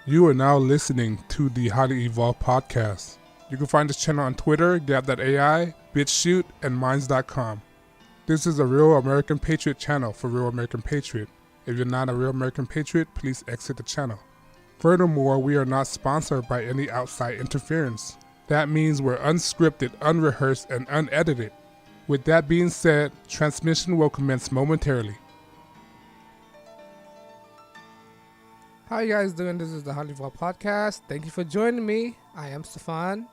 You are now listening to the Highly Evolved Podcast. You can find this channel on Twitter, Gab.ai, BitChute, and Minds.com. This is a Real American Patriot channel for Real American Patriot. If you're not a Real American Patriot, please exit the channel. Furthermore, we are not sponsored by any outside interference. That means we're unscripted, unrehearsed, and unedited. With that being said, transmission will commence momentarily. How you guys doing? This is the HighlyEvolvedPodcast Podcast. Thank you for joining me. I am Stefan. You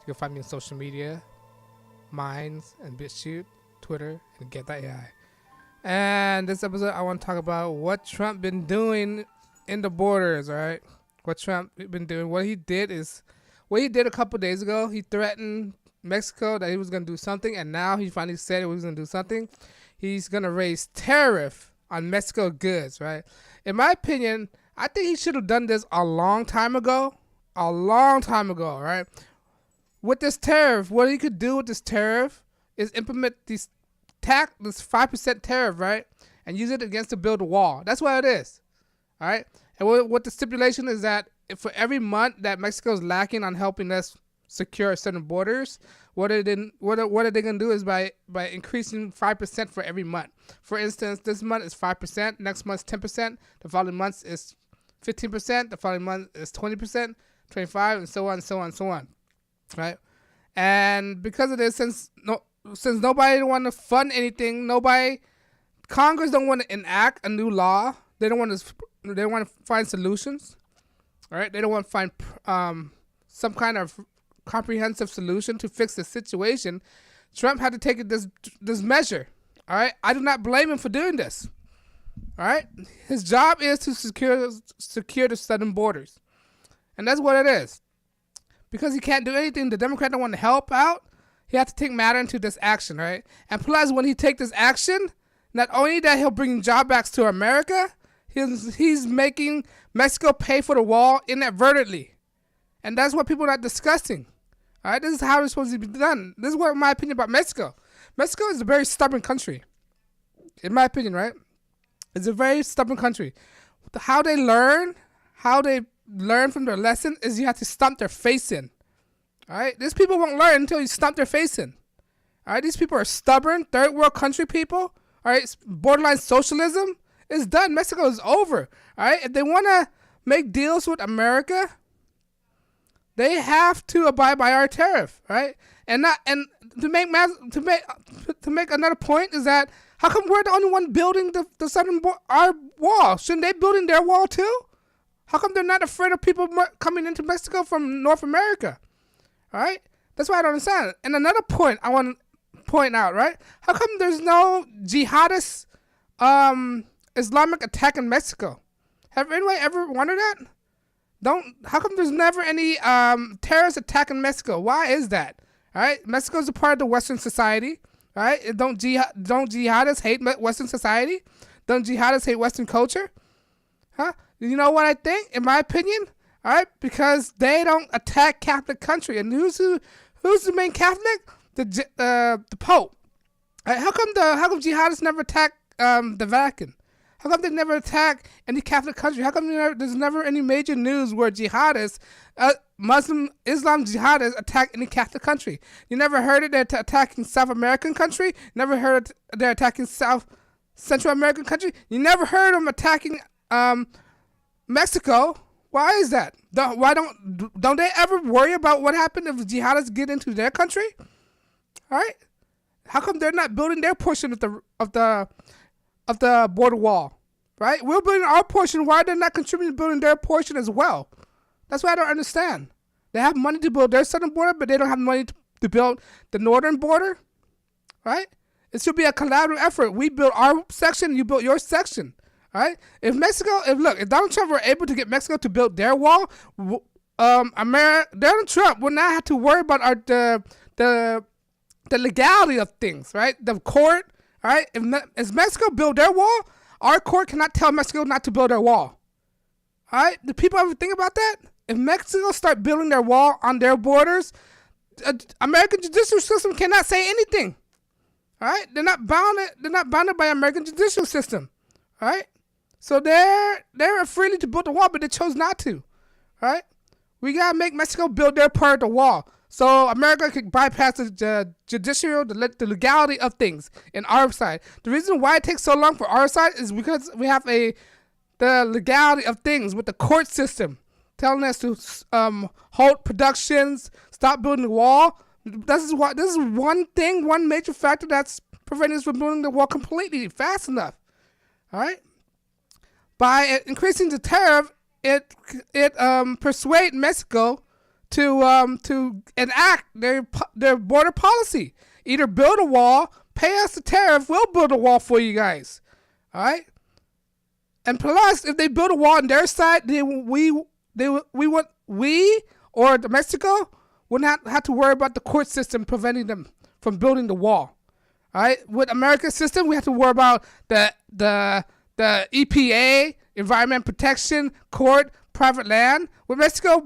can find me on social media, Minds and BitChute, Twitter, and Get.ai. And this episode, I want to talk about what Trump been doing in the borders, all right? What Trump been doing. What he did a couple days ago. He threatened Mexico that he was going to do something, and now he finally said he was going to do something. He's going to raise tariff on Mexico goods, right? In my opinion, I think he should have done this a long time ago, right? With this tariff, what he could do with this tariff is implement this 5% tariff, right? And use it against to build a wall. That's what it is, all right? And what the stipulation is that if for every month that Mexico is lacking on helping us secure certain borders, what are they going to do is by increasing 5% for every month. For instance, this month is 5%, next month is 10%, the following month is 15%, the following month is 20%, 25%, and so on, right? And because of this, since nobody want to fund anything, Congress don't want to enact a new law. They want to find solutions, all right? They don't want to find some kind of comprehensive solution to fix the situation. Trump had to take this measure, all right? I do not blame him for doing this, all right? His job is to secure the southern borders, and that's what it is. Because he can't do anything, the Democrats don't want to help out, he has to take matter into this action, right? And plus, when he take this action, not only that he'll bring job backs to America, he's making Mexico pay for the wall inadvertently. And that's what people are not discussing. All right, this is how it's supposed to be done. This is what my opinion about Mexico. Mexico is a very stubborn country, in my opinion, right? It's a very stubborn country. How they learn from their lesson is you have to stomp their face in. All right, these people won't learn until you stomp their face in. All right, these people are stubborn, third world country people. All right, borderline socialism is done. Mexico is over. All right, if they want to make deals with America, they have to abide by our tariff, right? And to make another point is that how come we're the only one building the southern our wall? Shouldn't they building their wall too? How come they're not afraid of people coming into Mexico from North America? All right, that's why I don't understand. And another point I want to point out, right? How come there's no jihadist Islamic attack in Mexico? Have anybody ever wondered that? How come there's never any terrorist attack in Mexico? Why is that? All right, Mexico is a part of the Western society. All right, don't jihadists hate Western society? Don't jihadists hate Western culture? Huh? You know what I think? In my opinion, all right, because they don't attack Catholic country. And who's the main Catholic? The Pope. All right, how come jihadists never attack the Vatican? How come they never attack any Catholic country? How come there's never any major news where jihadists, Islam jihadists attack any Catholic country? You never heard of they're attacking South American country? Never heard they're attacking Central American country? You never heard them attacking Mexico? Why is that? Don't they ever worry about what happened if jihadists get into their country? All right, how come they're not building their portion of the border wall, right? We're building our portion. Why are they not contributing to building their portion as well? That's what I don't understand. They have money to build their southern border, but they don't have money to build the northern border, right? It should be a collaborative effort. We build our section, you build your section, right? If Donald Trump were able to get Mexico to build their wall, Donald Trump would not have to worry about the legality of things, right? The court. All right, if Mexico build their wall, our court cannot tell Mexico not to build their wall. All right, do people ever think about that? If Mexico start building their wall on their borders, American judicial system cannot say anything. All right, they're not bounded by American judicial system. All right, So they're freely to build the wall, but they chose not to. Right? We gotta make Mexico build their part of the wall, so America could bypass the judicial, the legality of things in our side. The reason why it takes so long for our side is because we have the legality of things with the court system telling us to halt productions, stop building the wall. This is one major factor that's preventing us from building the wall completely fast enough. All right, by increasing the tariff, it persuade Mexico to enact their border policy. Either build a wall, pay us the tariff, we'll build a wall for you guys. All right. And plus, if they build a wall on their side, we or Mexico would not have to worry about the court system preventing them from building the wall. All right. With America's system, we have to worry about the EPA, Environment Protection, court, private land. With Mexico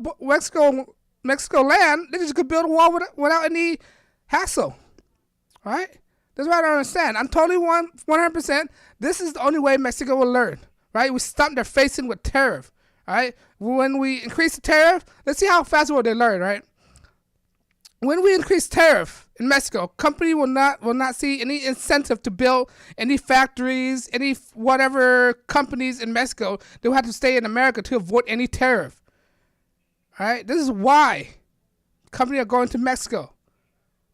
land, they just could build a wall without any hassle. All right? That's what I don't understand. I'm totally 100%. This is the only way Mexico will learn. Right? We stop their facing with tariff. All right? When we increase the tariff, let's see how fast will they learn, right? When we increase tariff in Mexico, company will not see any incentive to build any factories, any whatever companies in Mexico. They will have to stay in America to avoid any tariff. All right, this is why companies are going to Mexico.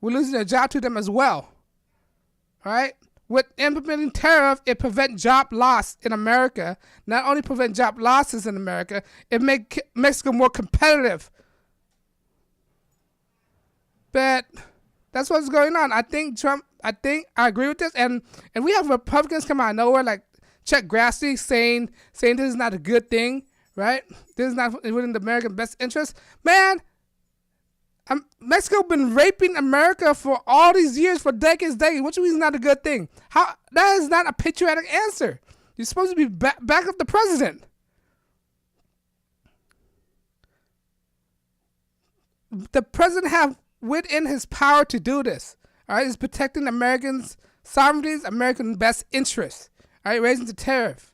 We're losing their job to them as well. All right, with implementing tariff, it prevents job loss in America. Not only prevent job losses in America, it make Mexico more competitive. But that's what's going on. I think I agree with this, and we have Republicans come out of nowhere like Chuck Grassley saying this is not a good thing, right? This is not within the American best interest. Man, Mexico been raping America for all these years, for decades, which means not a good thing. How that is not a patriotic answer. You're supposed to be back up the president. The president have within his power to do this. All right, is protecting Americans' sovereignty, American best interests. All right, raising the tariff.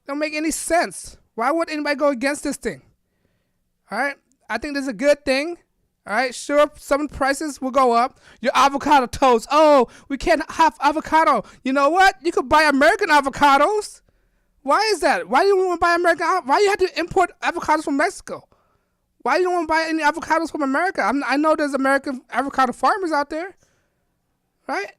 Don't make any sense. Why would anybody go against this thing? All right, I think this is a good thing. All right, sure, some prices will go up. Your avocado toast. Oh, we can't have avocado. You know what? You could buy American avocados. Why is that? Why do you want to buy American? Why you have to import avocados from Mexico? Why you don't want to buy any avocados from America? I know there's American avocado farmers out there, right?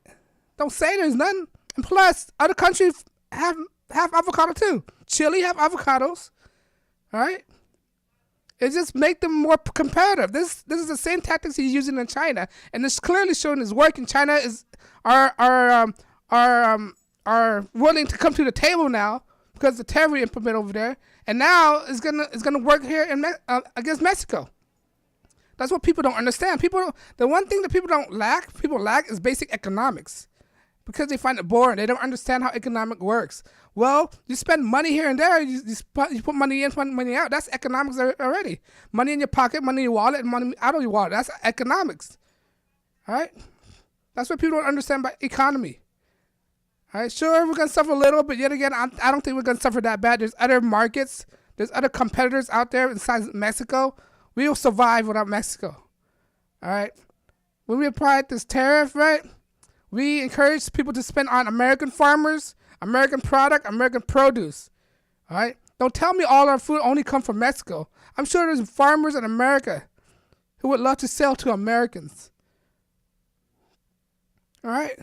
Don't say there's none. And plus, other countries have avocado too. Chile have avocados, all right? It just make them more competitive. This is the same tactics he's using in China, and it's clearly showing his work. And China are willing to come to the table now because the tariff we implement over there. And now it's gonna work here against Mexico. That's what people don't understand. The one thing that people lack is basic economics, because they find it boring. They don't understand how economic works. Well, you spend money here and there. You put money in, money out. That's economics already. Money in your pocket, money in your wallet, and money out of your wallet. That's economics. All right. That's what people don't understand about economy. All right, sure, we're going to suffer a little, but yet again, I don't think we're going to suffer that bad. There's other markets. There's other competitors out there besides Mexico. We will survive without Mexico. All right. When we applied this tariff, right, we encourage people to spend on American farmers, American product, American produce. All right. Don't tell me all our food only comes from Mexico. I'm sure there's farmers in America who would love to sell to Americans. All right.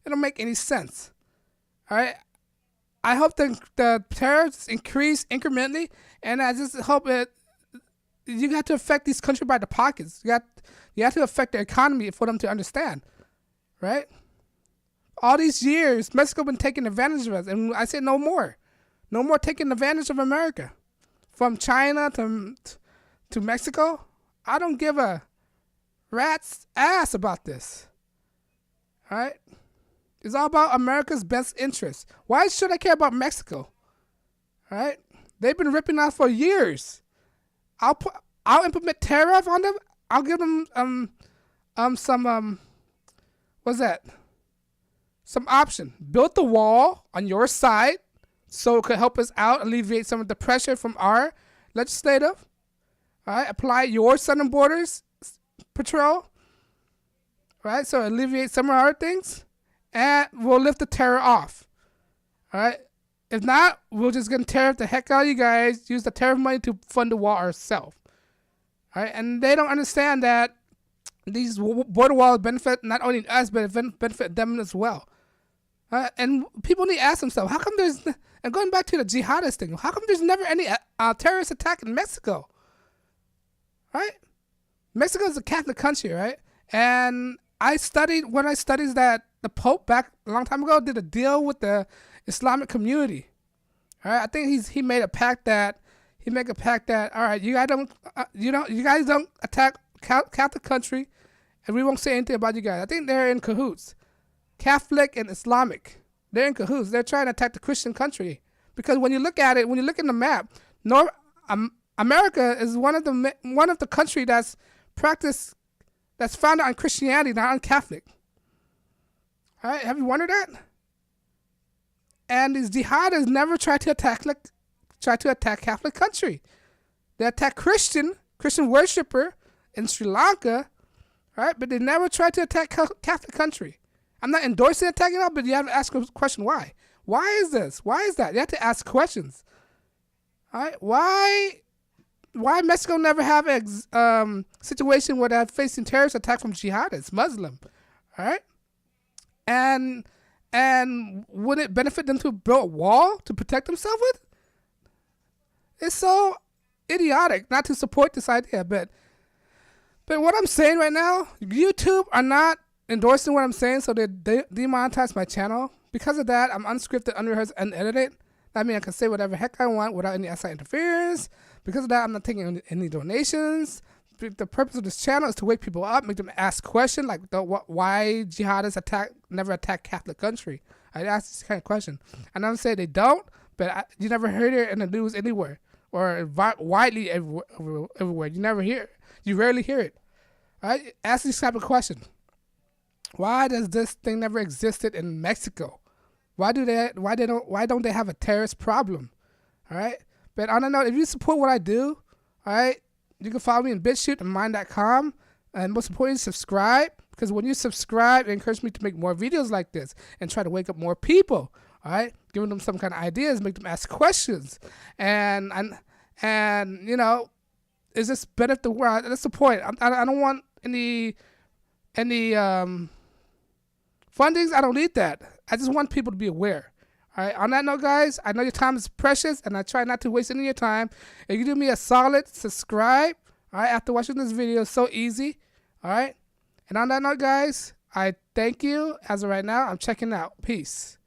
It don't make any sense. All right. I hope the tariffs increase incrementally, and I just hope that you got to affect these countries by the pockets. You have to affect their economy for them to understand, right? All these years, Mexico been taking advantage of us, and I say no more taking advantage of America, from China to Mexico. I don't give a rat's ass about this. All right. It's all about America's best interest. Why should I care about Mexico? All right? They've been ripping us for years. I'll implement tariff on them. I'll give them some what's that? Some option. Build the wall on your side, so it could help us out, alleviate some of the pressure from our legislative. All right, apply your Southern Borders Patrol. All right, so alleviate some of our things, and we'll lift the terror off. All right, if not, we'll just get tariff the heck out of you guys. Use the tariff money to fund the wall ourselves. All right, and they don't understand that these border walls benefit not only us, but benefit them as well. And people need to ask themselves, how come there's, and going back to the jihadist thing, how come there's never any terrorist attack in Mexico? Right? Mexico is a Catholic country, right? And when I studied that the Pope back a long time ago did a deal with the Islamic community. All right, I think he made a pact that all right, you guys don't attack Catholic country, and we won't say anything about you guys. I think they're in cahoots. Catholic and Islamic, they're in cahoots. They're trying to attack the Christian country because when you look at it, when you look in the map, America is one of the country that's founded on Christianity, not on Catholic. All right, have you wondered that? And these jihadists never try to attack Catholic country. They attack Christian worshiper in Sri Lanka, right? But they never try to attack Catholic country. I'm not endorsing attacking it, but you have to ask a question: why? Why is this? Why is that? You have to ask questions. All right, why Mexico never have a situation where they're facing terrorist attack from jihadists, Muslim, all right? And would it benefit them to build a wall to protect themselves with? It's so idiotic not to support this idea, but what I'm saying right now, YouTube are not endorsing what I'm saying, so they demonetize my channel. Because of that, I'm unscripted, unrehearsed, unedited. That means I can say whatever heck I want without any outside interference. Because of that, I'm not taking any donations. The purpose of this channel is to wake people up, make them ask questions like why jihadists never attack Catholic country. I ask this kind of question. And I'm saying they don't, but you never heard it in the news anywhere or widely everywhere. You never hear it. You rarely hear it. All right? Ask this type of question. Why does this thing never existed in Mexico? Why don't they have a terrorist problem? All right? But on a note, if you support what I do, all right, you can follow me in BitChute and Mind.com. And most importantly, subscribe. Because when you subscribe, it encourages me to make more videos like this and try to wake up more people. All right? Giving them some kind of ideas, make them ask questions. And you know, it's just better the world. That's the point. I don't want any fundings. I don't need that. I just want people to be aware. All right. On that note, guys, I know your time is precious, and I try not to waste any of your time. If you do me a solid subscribe, all right, after watching this video, it's so easy. All right. And on that note, guys, I thank you. As of right now, I'm checking out. Peace.